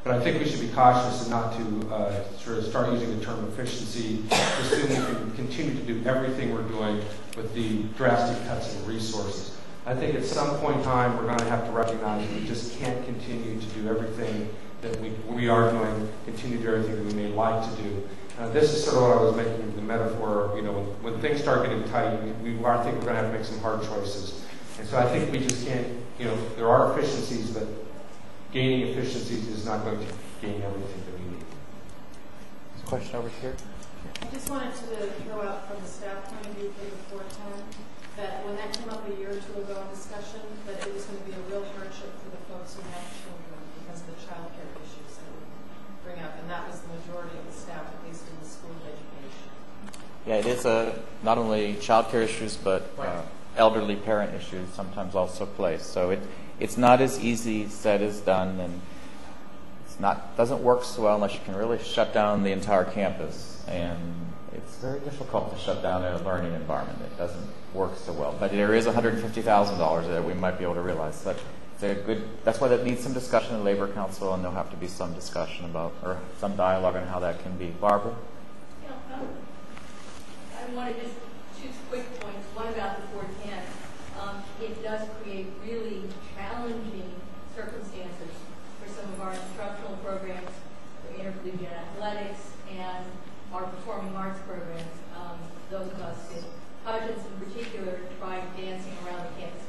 But I think we should be cautious and not to sort of start using the term efficiency to assume we can continue to do everything we're doing with the drastic cuts in resources. I think at some point in time we're going to have to recognize that we just can't continue to do everything that we are doing, continue to do everything that we may like to do. This is sort of what I was making the metaphor. You know, when things start getting tight, I think we're going to have to make some hard choices. And so I think we just can't. You know, there are efficiencies, but gaining efficiencies is not going to gain everything that we need. There's a question over here. I just wanted to throw out from the staff point of view for the 410 that when that came up a year or two ago in discussion, that it was going to be a real hardship for the folks who have children because of the child care issues that we bring up, and that was the majority of the staff, at least in the school education. Yeah, it is not only child care issues, but elderly parent issues sometimes also play. So it's not as easy said as done, and doesn't work so well unless you can really shut down the entire campus. And it's very difficult to shut down a learning environment. It doesn't work so well. But there is $150,000 that we might be able to realize. So that's why that needs some discussion in Labor Council, and there'll have to be some discussion about, or some dialogue on how that can be. Barbara? Yeah, I want to just choose quick points. One about the 410. It does create really challenging circumstances for some of our instructional programs, for intercollegiate athletics, and our performing arts programs. Those of us in Hudgens in particular tried dancing around the campus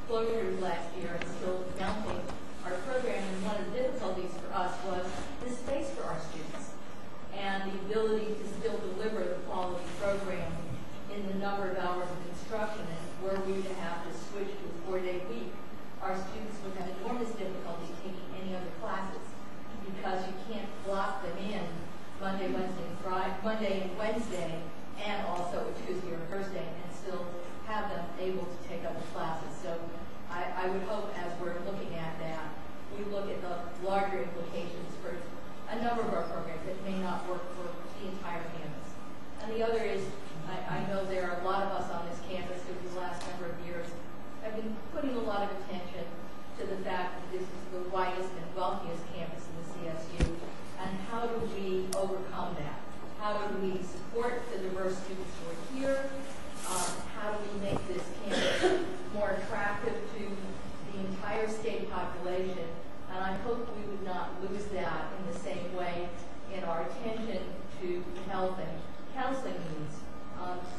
closures last year and still mounting our program. And one of the difficulties for us was the space for our students and the ability to still deliver the quality program in the number of hours of instruction. And were we to have to switch to a 4-day week, our students would have enormous difficulty taking any other classes because you can't block them in Monday and Wednesday, and also a Tuesday or Thursday, and still have them able to take other classes. So I would hope, as we're looking at that, we look at the larger implications for a number of our programs that may not work for the entire campus. And the other is, I know there are a lot of us on this campus who, for the last number of years, have been putting a lot of attention to the fact that this is the widest and wealthiest campus in the CSU. And how do we, over How do we support the diverse students who are here? How do we make this campus more attractive to the entire state population? And I hope we would not lose that in the same way in our attention to health and counseling needs.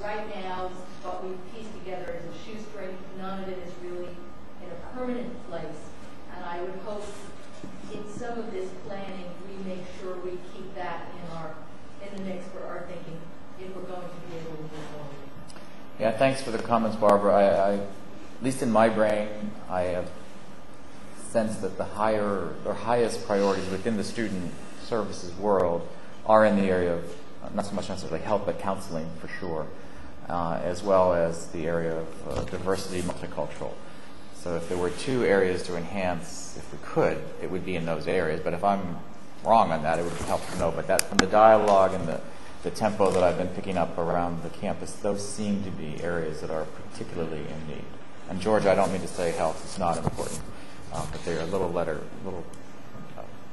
Right now, what we've pieced together is a shoestring. None of it is really in a permanent place. And I would hope in some of this planning, we make sure we keep that in the mix for our thinking if we're going to be able to move forward. Yeah, thanks for the comments, Barbara. I at least in my brain, I have sensed that the highest priorities within the student services world are in the area of not so much necessarily health, but counseling for sure, as well as the area of diversity, multicultural. So if there were two areas to enhance, if we could, it would be in those areas. But if I'm wrong on that, it would help to know. But that from the dialogue and the tempo that I've been picking up around the campus, those seem to be areas that are particularly in need. And George, I don't mean to say health is not important, but they're a little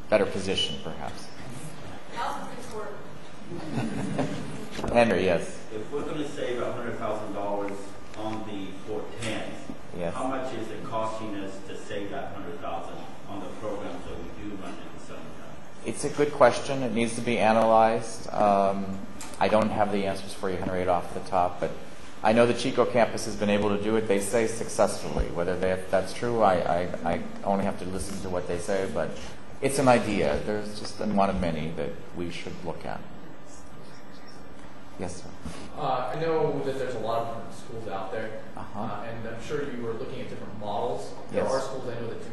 better positioned, perhaps. Health is important. Henry, yes. If we're going to save $100,000 on the 410s, yes, how much is it costing us to save that $100,000 on the programs that we do run in the summertime? It's a good question. It needs to be analyzed. I don't have the answers for you, Henry, off the top, but I know the Chico campus has been able to do it, they say successfully. Whether that's true, I only have to listen to what they say, but it's an idea. There's just one of many that we should look at. Yes, sir. I know that there's a lot of different schools out there, and I'm sure you were looking at different models. There are schools I know that do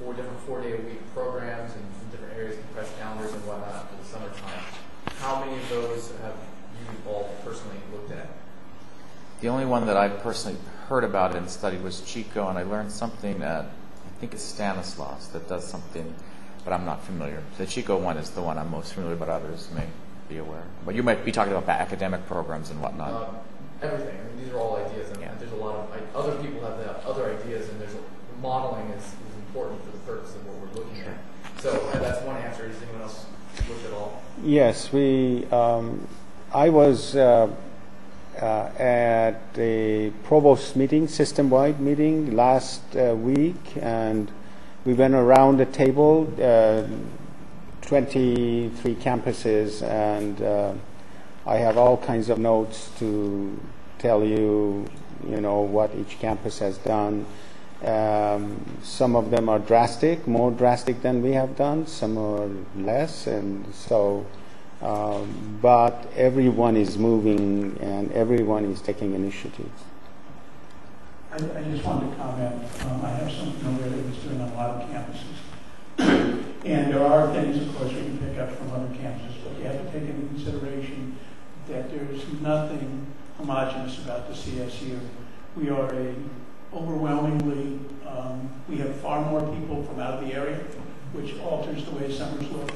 4 different 4-day-a-week programs and different areas, compressed calendars and whatnot for the summertime. How many of those have you all personally looked at? The only one that I personally heard about and studied was Chico, and I learned something at, I think it's Stanislaus, that does something, but I'm not familiar. The Chico one is the one I'm most familiar with, but others may be aware. But you might be talking about academic programs and whatnot. Everything. I mean, these are all ideas, and there's a lot of other people have other ideas, and modeling is important for the purpose of what we're looking at. So that's one answer. Does anyone else look at all? Yes, I was at the Provost meeting, system-wide meeting last week, and we went around the table, 23 campuses, and I have all kinds of notes to tell you, what each campus has done. Some of them are drastic, more drastic than we have done. Some are less, and so. But everyone is moving and everyone is taking initiatives. I just wanted to comment. I have something over there that's doing on a lot of campuses. And there are things, of course, we can pick up from other campuses, but you have to take into consideration that there's nothing homogenous about the CSU. We are overwhelmingly, we have far more people from out of the area, which alters the way summers look.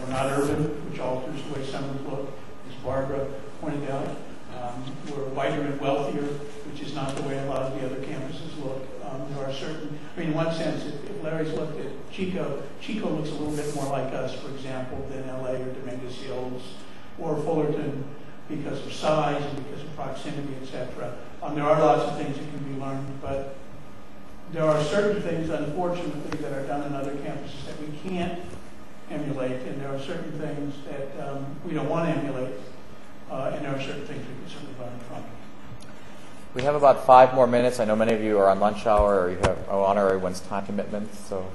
We're not urban, which alters the way summers look, as Barbara pointed out. We're whiter and wealthier, which is not the way a lot of the other campuses look. There are certain, in one sense, if Larry's looked at Chico looks a little bit more like us, for example, than LA or Dominguez Hills or Fullerton because of size and because of proximity, etc. There are lots of things that can be learned, but there are certain things, unfortunately, that are done in other campuses that we can't emulate, and there are certain things that we don't want to emulate, and there are certain things we can certainly learn from. We have about 5 more minutes. I know many of you are on lunch hour or you have honor everyone's time commitments. So,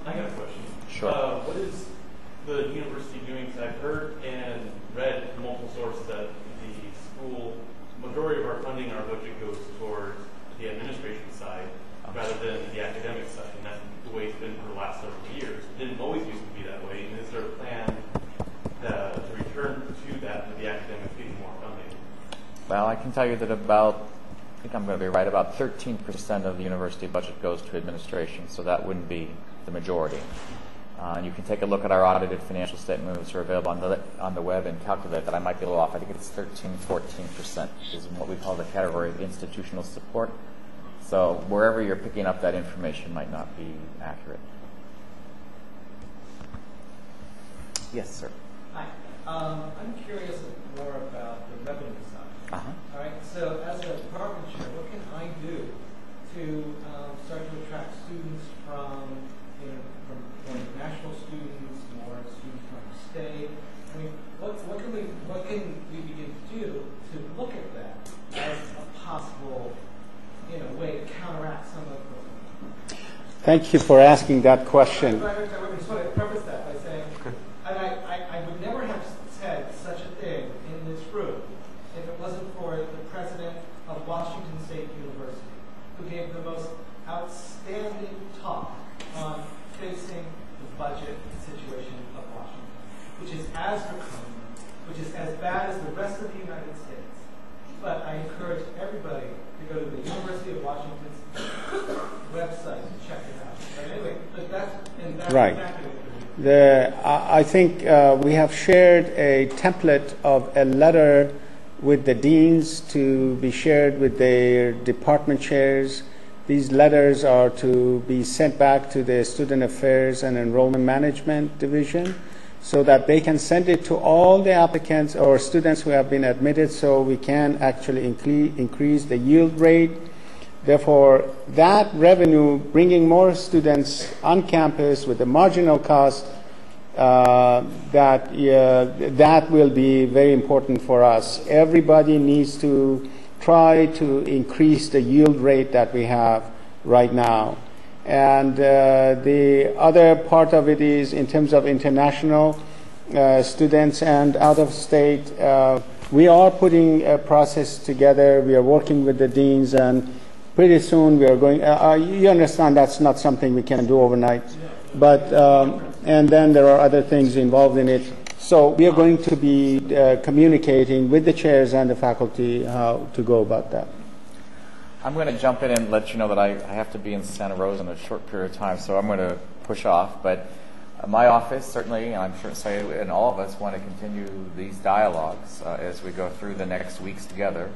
I got a question. Sure. What is the university doing? Because I've heard and read from multiple sources that the school, majority of our funding, our budget goes towards the administration side rather than the academic side, and that's the way it's been for the last several years. It didn't always used to be that way, and is there a plan to return to that, to the academics getting more funding? Well, I can tell you that I think I'm going to be right, about 13% of the university budget goes to administration, so that wouldn't be the majority. And you can take a look at our audited financial statements which are available on the web and calculate that. I might be a little off. I think it's 13-14% is what we call the category of institutional support. So wherever you're picking up that information might not be accurate. Yes, sir. Hi. I'm curious more about the revenue side. All right. So, as a department chair, what can I do to start to attract students from more international students, more students from the state? I mean, what can we begin to do to look at that as a possible, way to counteract some of the. Thank you for asking that question. I just want to preface that by saying, and I would never have said such a thing in this room if it wasn't for the president of Washington State University, who gave the most outstanding talk on facing the budget situation of Washington, which is as draconian, which is as bad as the rest of the United States. But I encourage everybody to go to the University of Washington's website and check it out. But anyway, that's right. Exactly what we're doing. I think we have shared a template of a letter with the deans to be shared with their department chairs. These letters are to be sent back to the Student Affairs and Enrollment Management Division so that they can send it to all the applicants or students who have been admitted so we can actually increase the yield rate. Therefore, that revenue, bringing more students on campus with a marginal cost, that will be very important for us. Everybody needs to try to increase the yield rate that we have right now. And the other part of it is in terms of international students and out of state. We are putting a process together. We are working with the deans, and pretty soon we are going. You understand that's not something we can do overnight, but and then there are other things involved in it. So we are going to be communicating with the chairs and the faculty how to go about that. I'm going to jump in and let you know that I have to be in Santa Rosa in a short period of time, so I'm going to push off. But my office, certainly, and I'm sure Saeid and all of us want to continue these dialogues as we go through the next weeks together.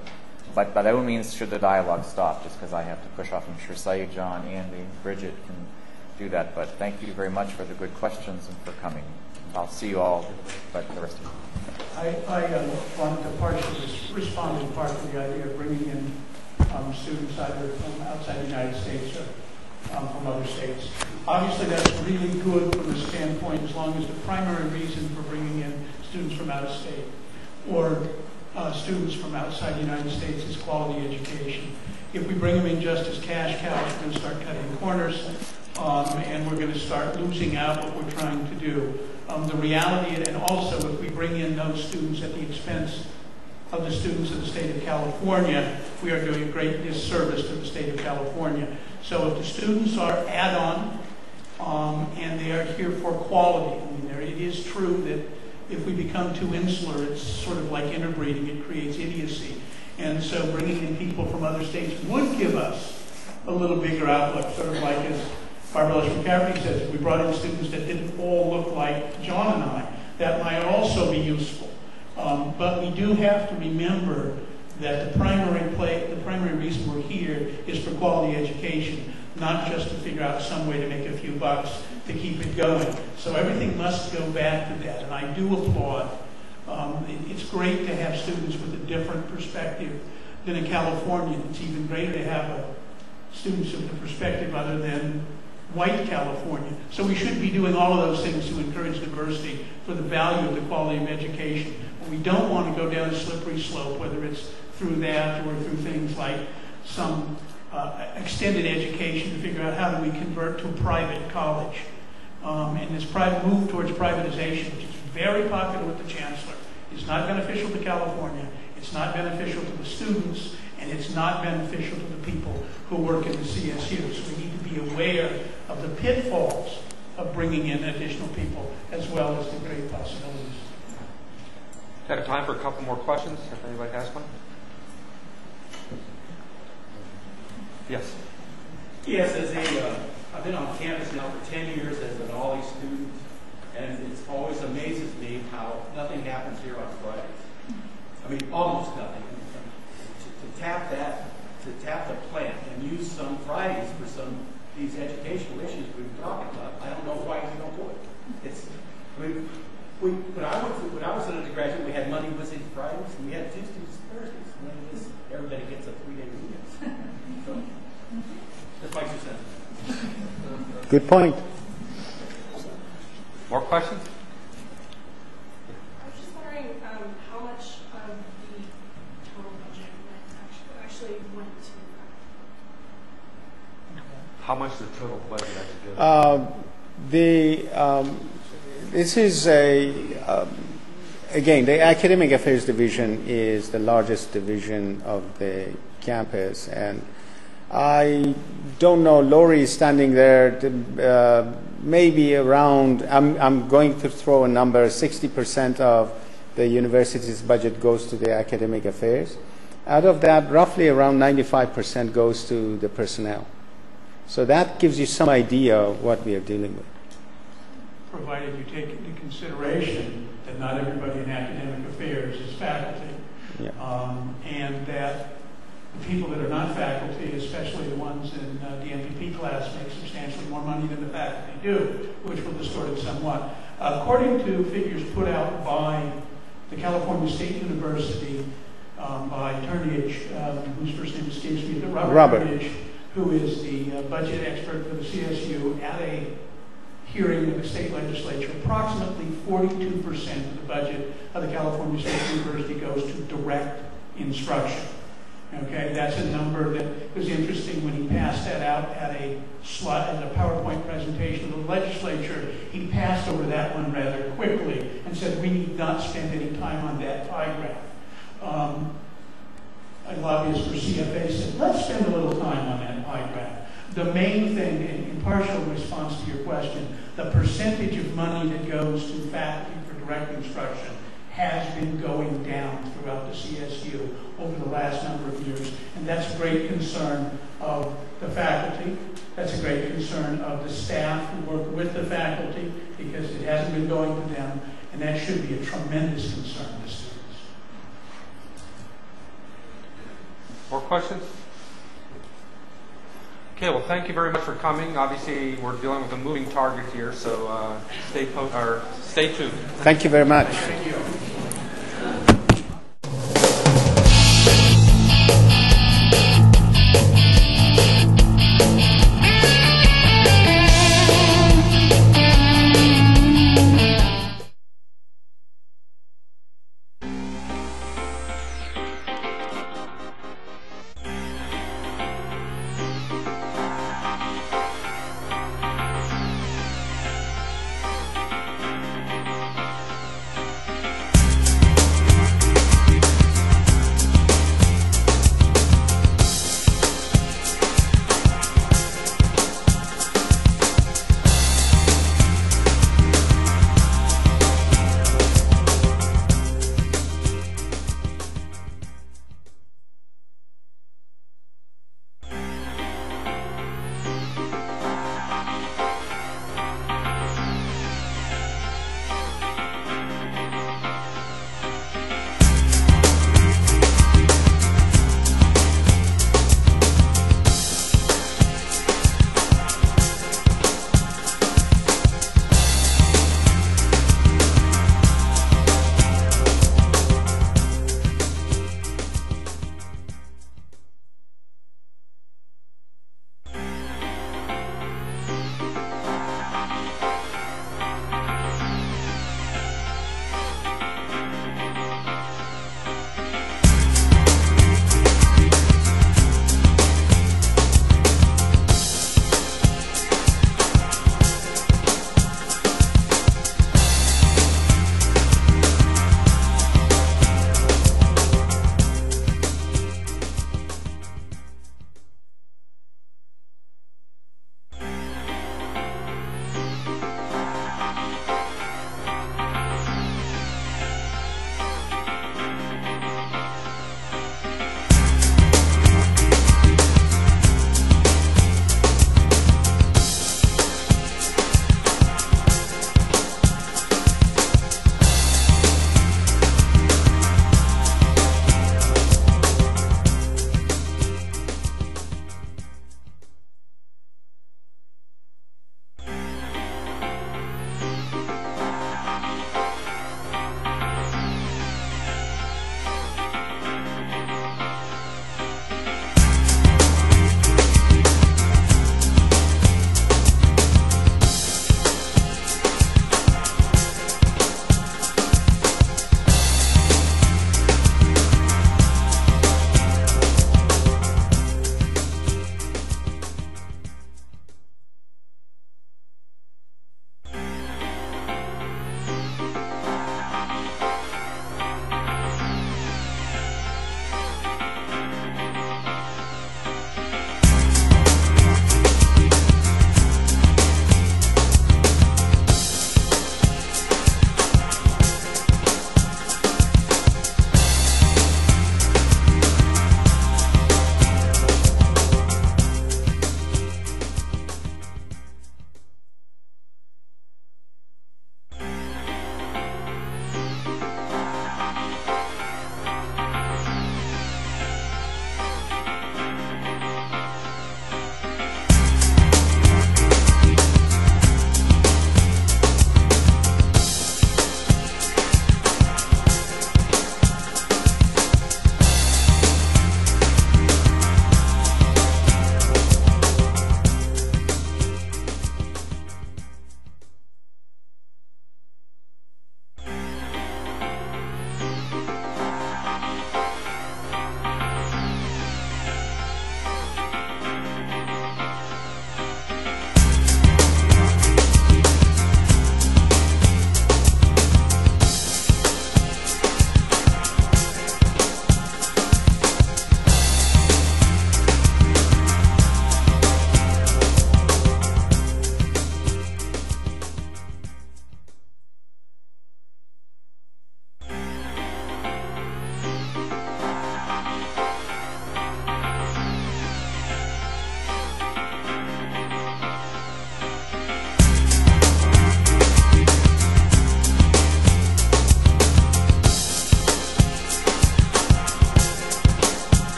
But by no means should the dialogue stop just because I have to push off. I'm sure Saeid, John, Andy, Bridgette can do that. But thank you very much for the good questions and for coming. I'll see you all, but the rest of you. I wanted to partially respond in part to the idea of bringing in students either from outside the United States or from other states. Obviously, that's really good from the standpoint as long as the primary reason for bringing in students from out of state or students from outside the United States is quality education. If we bring them in just as cash cows, we're going to start cutting corners, and we're going to start losing out what we're trying to do. The reality, and also if we bring in those students at the expense of the students of the state of California, we are doing a great disservice to the state of California. So if the students are add-on and they are here for quality, I mean, it is true that if we become too insular, it's sort of like interbreeding. It creates idiocy. And so bringing in people from other states would give us a little bigger outlook, sort of like as Barbara McCaffrey says, if we brought in students that didn't all look like John and I, that might also be useful. But we do have to remember that the primary reason we're here is for quality education, not just to figure out some way to make a few bucks to keep it going. So everything must go back to that, and I do applaud. It's great to have students with a different perspective than a Californian. It's even greater to have students with a perspective other than white California. So we should be doing all of those things to encourage diversity for the value of the quality of education. But we don't want to go down a slippery slope, whether it's through that or through things like some extended education to figure out how do we convert to a private college. And this private move towards privatization, which is very popular with the chancellor, is not beneficial to California, it's not beneficial to the students, and it's not beneficial to the people who work in the CSU. So we need to be aware of the pitfalls of bringing in additional people as well as the great possibilities. I have time for a couple more questions, if anybody has one. Yes. Yes, I've been on campus now for 10 years as an OLLI student, and it always amazes me how nothing happens here on Fridays. I mean, almost nothing. To tap the plant and use some Fridays for some of these educational issues we've been talking about, I don't know why we don't do it. When I was an undergraduate, we had Monday, Wednesdays, Fridays, and we had Tuesdays, Thursdays. And then everybody gets a 3-day weekend. So, that's my 2 cents. Good point. More questions? I was just wondering how much of the total budget actually went to How much the total budget actually goes? This is again, the Academic Affairs Division is the largest division of the campus, and I don't know, Lori is standing there, maybe around, I'm going to throw a number, 60% of the university's budget goes to the academic affairs. Out of that, roughly around 95% goes to the personnel. So that gives you some idea of what we are dealing with. Provided you take into consideration that not everybody in academic affairs is faculty, and that the people that are not faculty, especially the ones in the MPP class, make substantially more money than the faculty do, which will distort it somewhat. According to figures put out by the California State University, by Turnage, whose first name escapes me, but Robert Turnage, who is the budget expert for the CSU, at a hearing in the state legislature, approximately 42% of the budget of the California State University goes to direct instruction. Okay, that's a number that was interesting when he passed that out at a slide, at a PowerPoint presentation of the legislature. He passed over that one rather quickly and said we need not spend any time on that pie graph. A lobbyist for CFA said, let's spend a little time on that pie graph. The main thing, in partial response to your question, the percentage of money that goes to faculty for direct instruction has been going down throughout the CSU over the last number of years. And that's a great concern of the faculty. That's a great concern of the staff who work with the faculty, because it hasn't been going to them. And that should be a tremendous concern to students. More questions? Okay, well, thank you very much for coming. Obviously, we're dealing with a moving target here, so stay tuned. Thank you very much. Thank you.